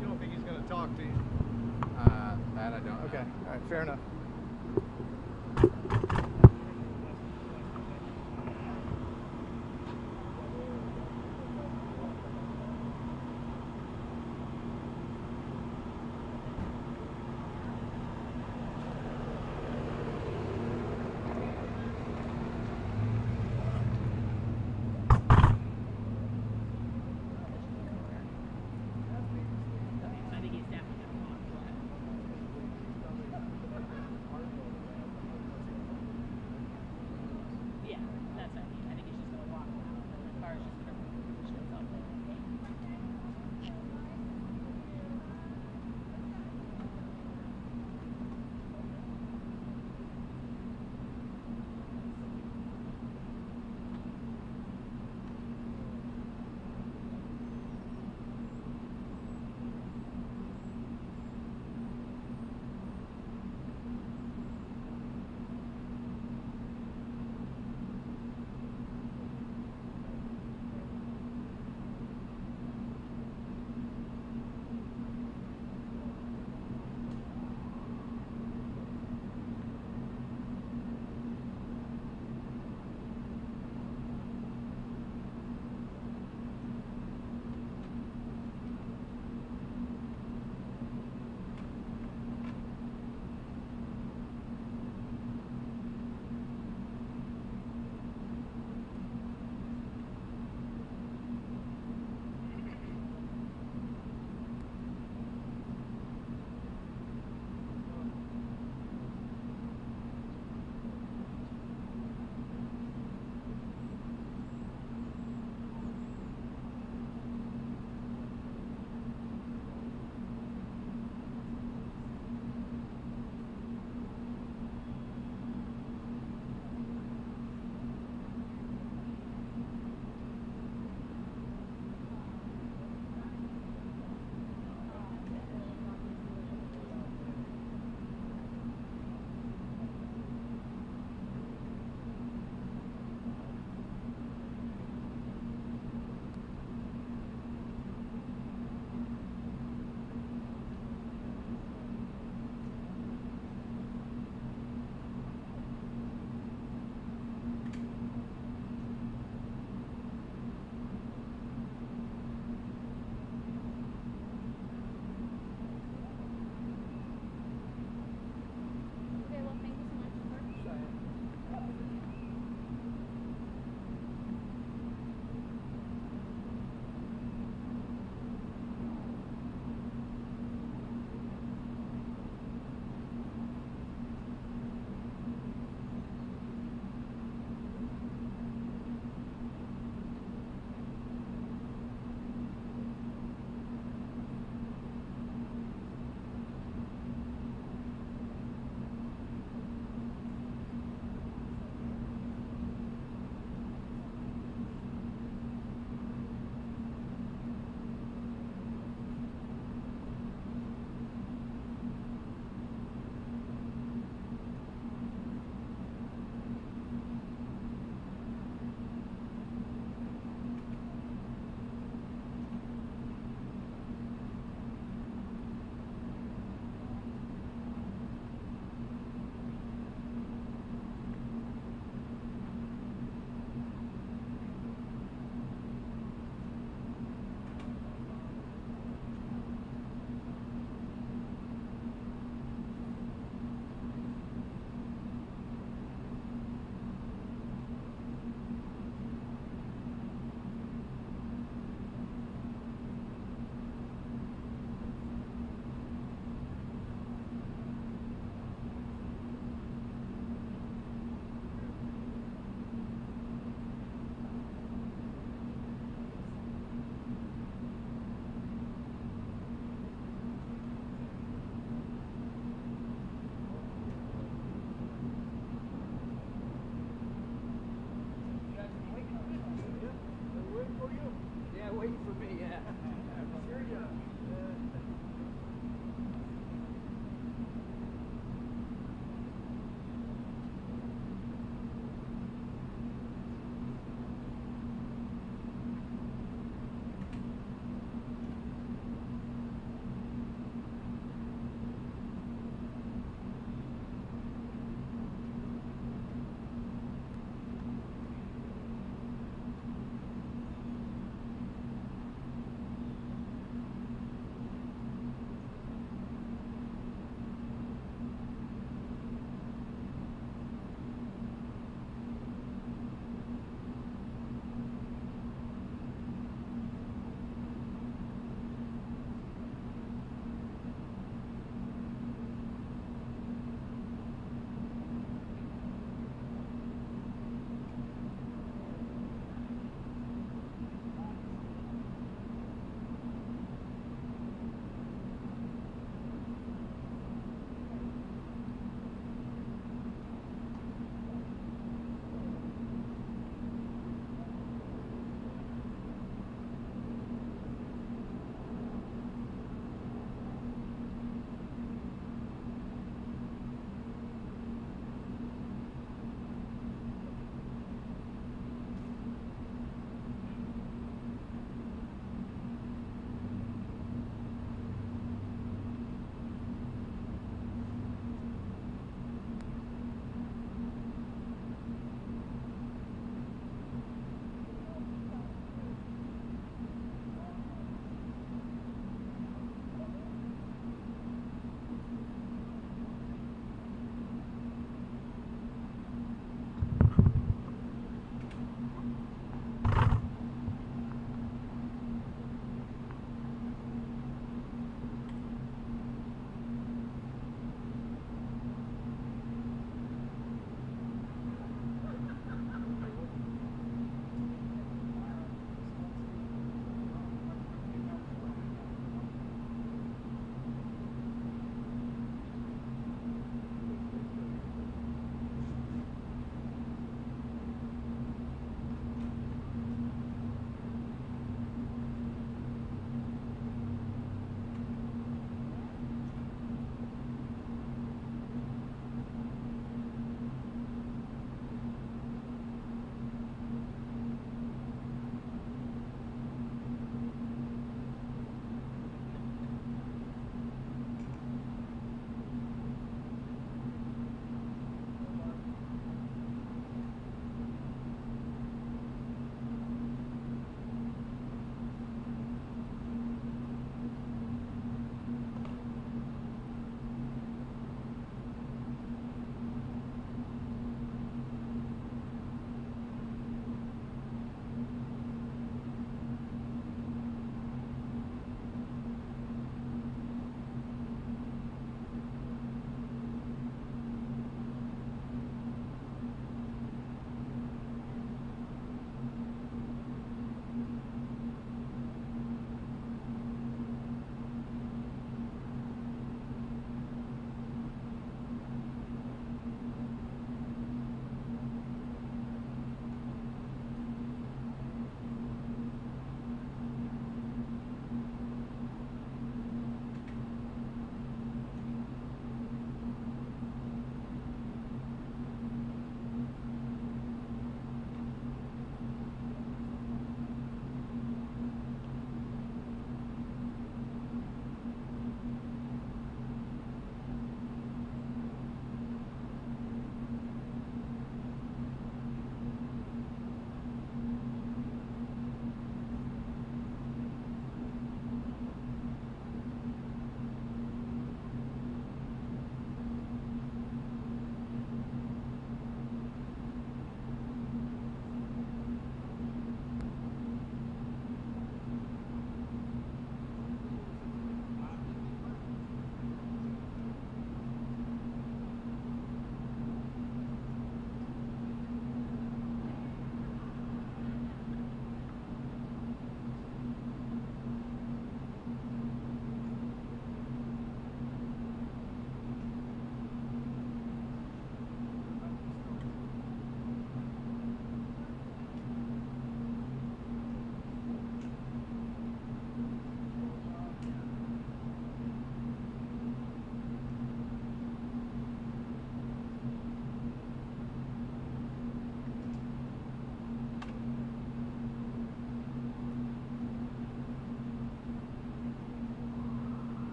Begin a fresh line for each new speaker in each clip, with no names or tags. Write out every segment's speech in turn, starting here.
You don't think he's going to talk to you?
That I don't.
Okay. All right. Fair enough.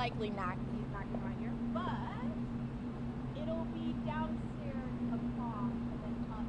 likely not. He's not gonna come out here, but it'll be downstairs across and then up.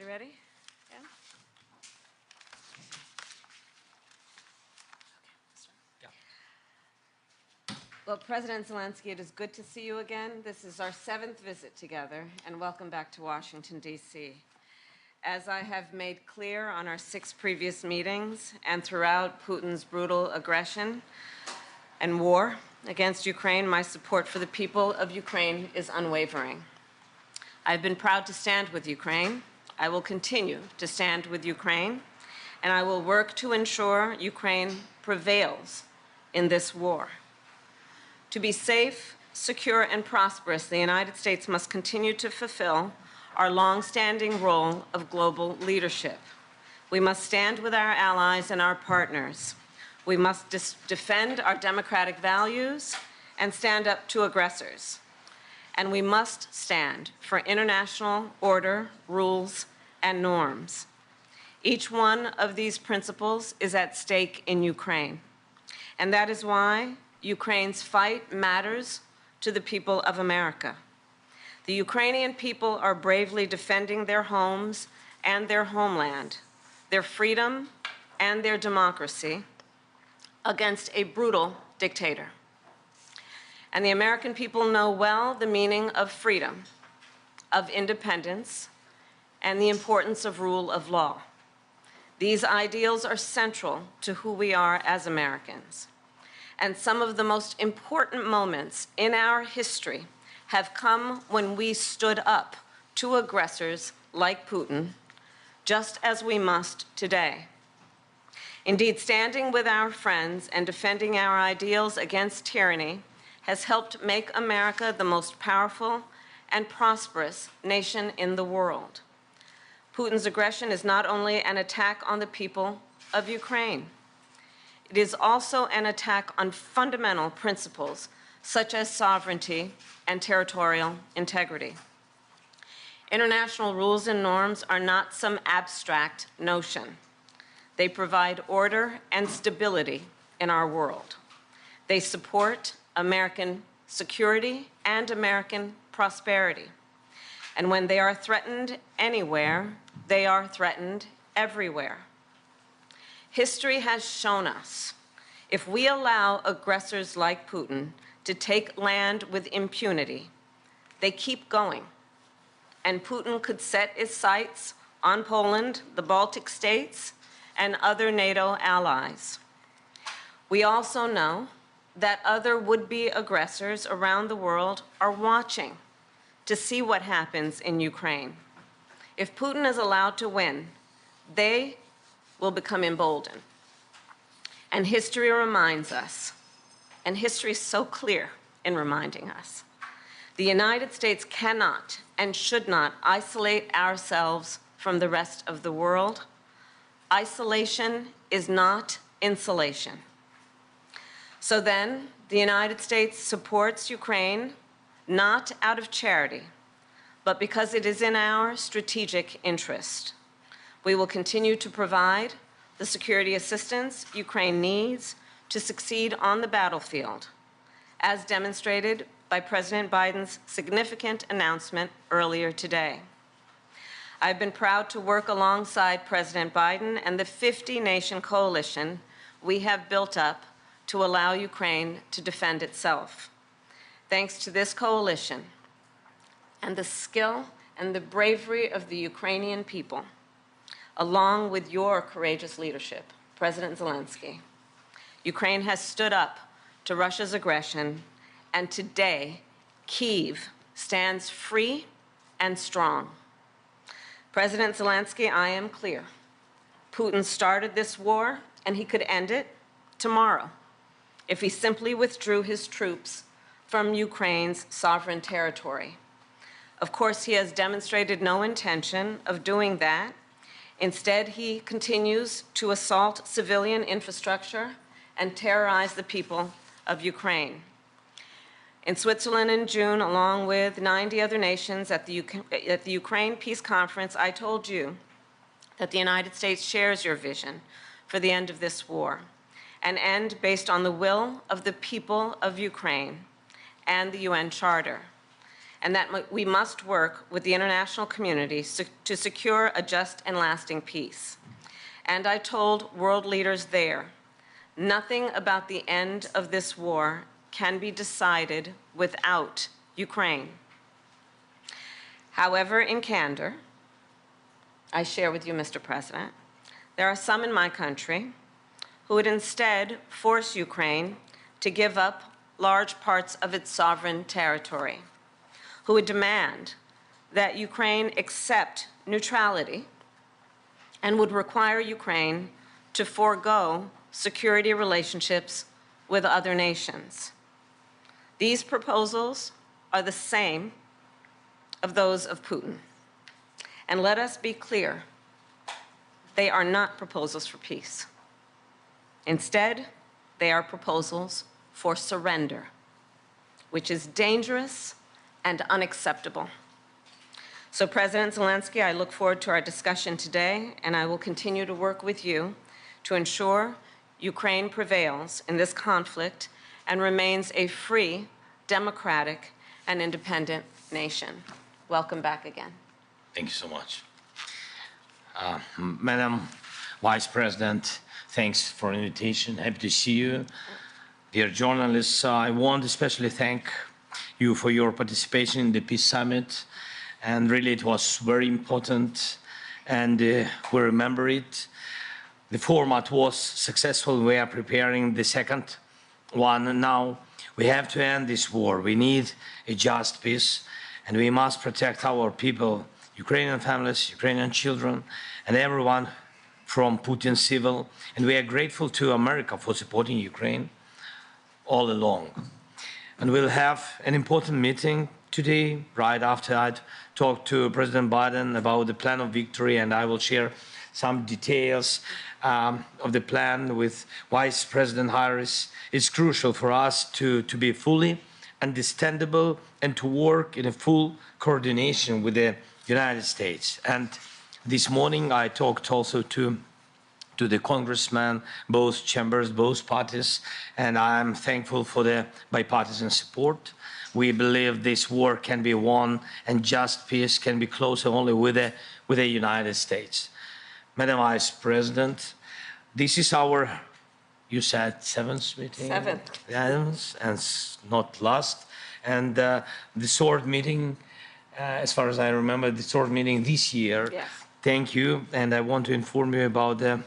Everybody ready? Yeah? Well, President Zelensky, it is good to see you again. This is our 7th visit together, and welcome back to Washington, D.C. As I have made clear on our 6 previous meetings and throughout Putin's brutal aggression and war against Ukraine, my support for the people of Ukraine is unwavering. I've been proud to stand with Ukraine. I will continue to stand with Ukraine, and I will work to ensure Ukraine prevails in this war. To be safe, secure, and prosperous, the United States must continue to fulfill our long-standing role of global leadership. We must stand with our allies and our partners. We must defend our democratic values and stand up to aggressors. And we must stand for international order, rules, and norms. Each one of these principles is at stake in Ukraine. And that is why Ukraine's fight matters to the people of America. The Ukrainian people are bravely defending their homes and their homeland, their freedom and their democracy against a brutal dictator. And the American people know well the meaning of freedom, of independence, and the importance of rule of law. These ideals are central to who we are as Americans. And some of the most important moments in our history have come when we stood up to aggressors like Putin, just as we must today. Indeed, standing with our friends and defending our ideals against tyranny has helped make America the most powerful and prosperous nation in the world. Putin's aggression is not only an attack on the people of Ukraine, it is also an attack on fundamental principles such as sovereignty and territorial integrity. International rules and norms are not some abstract notion. They provide order and stability in our world. They support American security and American prosperity. And when they are threatened anywhere, they are threatened everywhere. History has shown us, if we allow aggressors like Putin to take land with impunity, they keep going. And Putin could set his sights on Poland, the Baltic states, and other NATO allies. We also know that other would-be aggressors around the world are watching to see what happens in Ukraine. If Putin is allowed to win, they will become emboldened. And history reminds us, and history is so clear in reminding us, the United States cannot and should not isolate ourselves from the rest of the world. Isolation is not insulation. So then, the United States supports Ukraine not out of charity, but because it is in our strategic interest. We will continue to provide the security assistance Ukraine needs to succeed on the battlefield, as demonstrated by President Biden's significant announcement earlier today. I've been proud to work alongside President Biden and the 50-nation coalition we have built up to allow Ukraine to defend itself. Thanks to this coalition and the skill and the bravery of the Ukrainian people, along with your courageous leadership, President Zelensky, Ukraine has stood up to Russia's aggression, and today, Kyiv stands free and strong. President Zelensky, I am clear. Putin started this war, and he could end it tomorrow if he simply withdrew his troops from Ukraine's sovereign territory. Of course, he has demonstrated no intention of doing that. Instead, he continues to assault civilian infrastructure and terrorize the people of Ukraine. In Switzerland in June, along with 90 other nations at the Ukraine Peace Conference, I told you that the United States shares your vision for the end of this war, an end based on the will of the people of Ukraine and the UN Charter. and that we must work with the international community to secure a just and lasting peace. And I told world leaders there, nothing about the end of this war can be decided without Ukraine. However, in candor, I share with you, Mr. President, there are some in my country who would instead force Ukraine to give up large parts of its sovereign territory, who would demand that Ukraine accept neutrality and would require Ukraine to forego security relationships with other nations. These proposals are the same of those of Putin. And let us be clear, they are not proposals for peace. Instead, they are proposals for surrender, which is dangerous and unacceptable. So, President Zelensky, I look forward to our discussion today, and I will continue to work with you to ensure Ukraine prevails in this conflict and remains a free, democratic, and independent nation. Welcome back again.
Thank you so much. Madam Vice President, thanks for the invitation. Happy to see you. Dear journalists, I want to especially thank you for your participation in the Peace Summit. And really, it was very important, and we remember it. The format was successful. We are preparing the second one. And now we have to end this war. We need a just peace, and we must protect our people, Ukrainian families, Ukrainian children, and everyone from Putin's civil. And we are grateful to America for supporting Ukraine all along. And we'll have an important meeting today, right after I'd talked to President Biden about the plan of victory, and I will share some details of the plan with Vice President Harris. It's crucial for us to be fully understandable and to work in a full coordination with the United States. And this morning I talked also to the congressmen, both chambers, both parties, and I'm thankful for the bipartisan support. We believe this war can be won and just peace can be closer only with the United States. Madam Vice President, this is our, you said, seventh meeting?
Seventh.
And not last. And the third meeting, as far as I remember, the third meeting this year.
Yes.
Thank you. And I want to inform you about the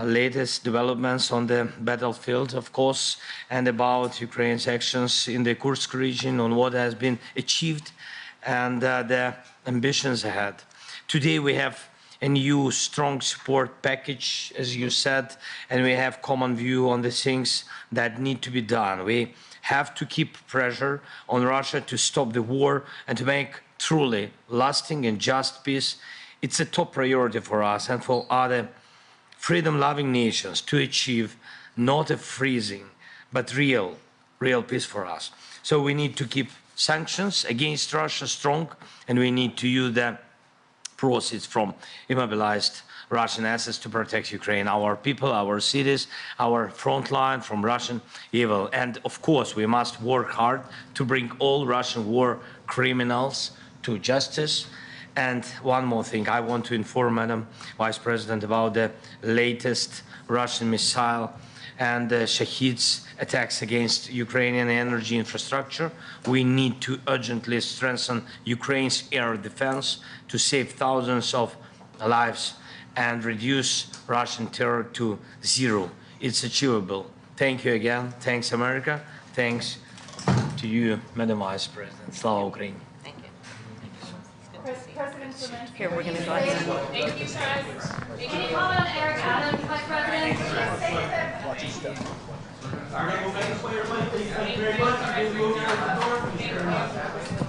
latest developments on the battlefield, of course, and about Ukraine's actions in the Kursk region, on what has been achieved and the ambitions ahead. Today we have a new strong support package, as you said, and we have common view on the things that need to be done. We have to keep pressure on Russia to stop the war and to make truly lasting and just peace. It's a top priority for us and for other freedom-loving nations to achieve not a freezing, but real peace for us. So we need to keep sanctions against Russia strong, and we need to use the proceeds from immobilized Russian assets to protect Ukraine, our people, our cities, our front line from Russian evil. And of course, we must work hard to bring all Russian war criminals to justice. And one more thing, I want to inform Madam Vice President about the latest Russian missile and Shahid's attacks against Ukrainian energy infrastructure. We need to urgently strengthen Ukraine's air defense to save thousands of lives and reduce Russian terror to zero. It's achievable. Thank you again. Thanks, America. Thanks to you, Madam Vice President. Slava Ukraini.
Thank you.
President Zelensky.
Here, we're going to go ahead.
Thank you, guys. Any comment on Eric Adams, Vice President?
Thank you very much.